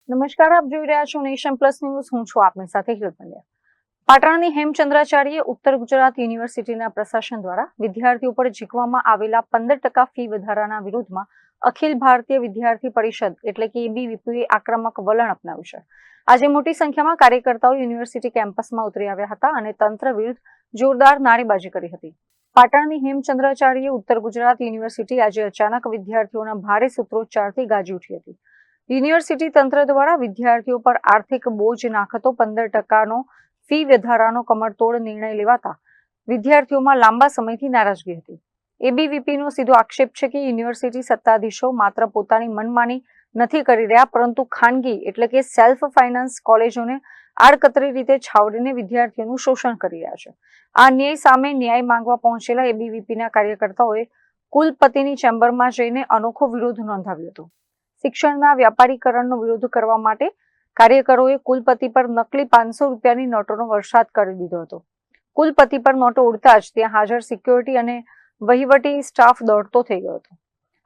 નમસ્કાર, આપ જોઈ રહ્યા છો નેશન પ્લસ ન્યૂઝ. હું છું આપની સાથે હિરલ પંડ્યા. પાટણની હેમચંદ્રાચાર્ય ઉત્તર ગુજરાત યુનિવર્સિટીના પ્રશાસન દ્વારા વિદ્યાર્થીઓ પર ઝીકવામાં આવેલા 15% ફી વધારાના વિરોધમાં અખિલ ભારતીય વિદ્યાર્થી પરિષદ એટલે કે એબીવીપીએ આક્રમક વલણ અપનાવ્યું છે. આજે મોટી સંખ્યામાં કાર્યકર્તાઓ યુનિવર્સિટી કેમ્પસમાં ઉતરી આવ્યા હતા અને તંત્ર વિરુદ્ધ જોરદાર નારેબાજી કરી હતી. પાટણની હેમચંદ્રાચાર્ય ઉત્તર ગુજરાત યુનિવર્સિટી આજે અચાનક વિદ્યાર્થીઓના ભારે સૂત્રોચ્ચારથી ગાજી ઉઠી હતી. યુનિવર્સિટી તંત્ર દ્વારા વિદ્યાર્થીઓ પર આર્થિક બોજ નાખતો 15%નો ફી વધારાનો કમરતોડ નિર્ણય લેવાતા વિદ્યાર્થીઓમાં લાંબા સમયથી નારાજગી હતી. એબીવીપીનો સીધો આક્ષેપ છે કે યુનિવર્સિટી સત્તાધીશો માત્ર પોતાની મનમાની નથી કરી રહ્યા, પરંતુ ખાનગી એટલે કે સેલ્ફ ફાઇનાન્સ કોલેજોને આડકતરી રીતે છાવરીને વિદ્યાર્થીઓનું શોષણ કરી રહ્યા છે. આ અન્યાય સામે ન્યાય માંગવા પહોંચેલા એબીવીપીના કાર્યકર્તાઓએ કુલપતિની ચેમ્બરમાં જઈને અનોખો વિરોધ નોંધાવ્યો હતો. શિક્ષણના વ્યાપારીકરણનો વિરોધ કરવા માટે કાર્યકરોએ કુલપતિ પર નકલી 500 રૂપિયાની નોટોનો વરસાદ કરી દીધો હતો. કુલપતિ પર નોટો ઉડતા જ ત્યાં હાજર સિક્યોરિટી અને વહીવટી સ્ટાફ દોડતો થઈ ગયો હતો.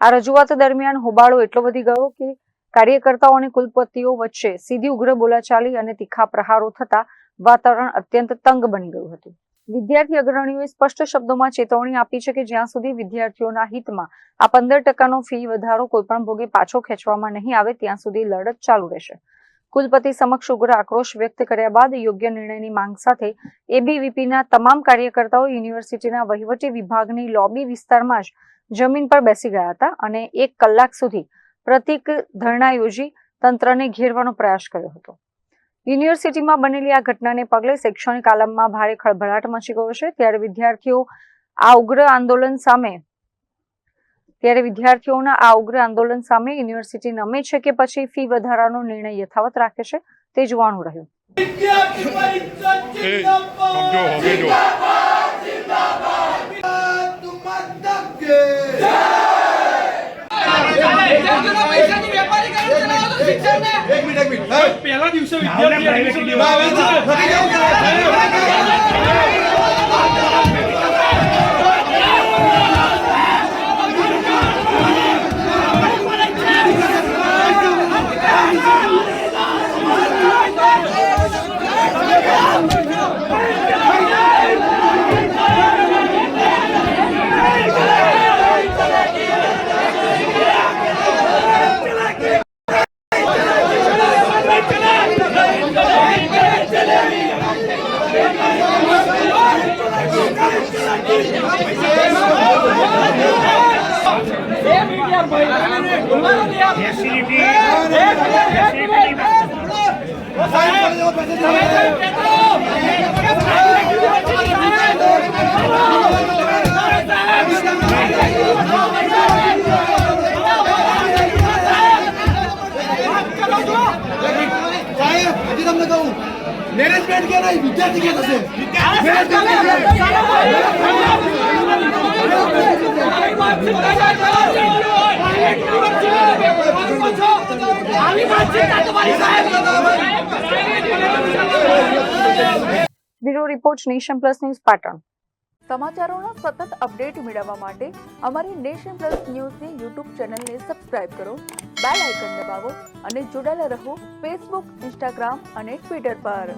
આ રજૂઆત દરમિયાન હોબાળો એટલો વધી ગયો કે કાર્યકર્તાઓ અને કુલપતિઓ વચ્ચે સીધી ઉગ્ર બોલાચાલી અને તીખા પ્રહારો થતા વાતાવરણ અત્યંત તંગ બની ગયું હતું. વિદ્યાર્થી અગ્રણીઓએ સ્પષ્ટ શબ્દોમાં ચેતવણી આપી છે કે જ્યાં સુધી વિદ્યાર્થીઓના હિતમાં આ 15%નો ફી વધારો કોઈપણ ભોગે પાછો ખેંચવામાં નહીં આવે ત્યાં સુધી લડત ચાલુ રહેશે. કુલપતિ સમક્ષ ઉગ્ર આક્રોશ વ્યક્ત કર્યા બાદ યોગ્ય નિર્ણયની માંગ સાથે એબીવીપીના તમામ કાર્યકર્તાઓ યુનિવર્સિટીના વહીવટી વિભાગની લોબી વિસ્તારમાં જ જમીન પર બેસી ગયા હતા અને 1 કલાક સુધી પ્રતિક ધરણા યોજી તંત્રને ઘેરવાનો પ્રયાસ કર્યો હતો. યુનિવર્સિટીમાં બનેલી આ ઘટનાને પગલે શૈક્ષણિક આલમમાં ભારે ખળભળાટ મચી ગયો છે. વિદ્યાર્થીઓના આ ઉગ્ર આંદોલન સામે યુનિવર્સિટી નમે છે કે પછી ફી વધારાનો નિર્ણય યથાવત રાખે છે તે જોવાનું રહ્યું. પહેલા દિવસે मैनेजमेंट के नहीं विद्यार्थी के थશે bureau report Nation Plus News Patan. સમાચારોના સતત અપડેટ મેળવવા માટે અમારી નેશન પ્લસ ન્યૂઝની યુટ્યુબ ચેનલને સબસ્ક્રાઇબ કરો, બેલ આઇકન દબાવો અને જોડાયેલા રહો ફેસબુક, ઇન્સ્ટાગ્રામ અને ટ્વિટર પર.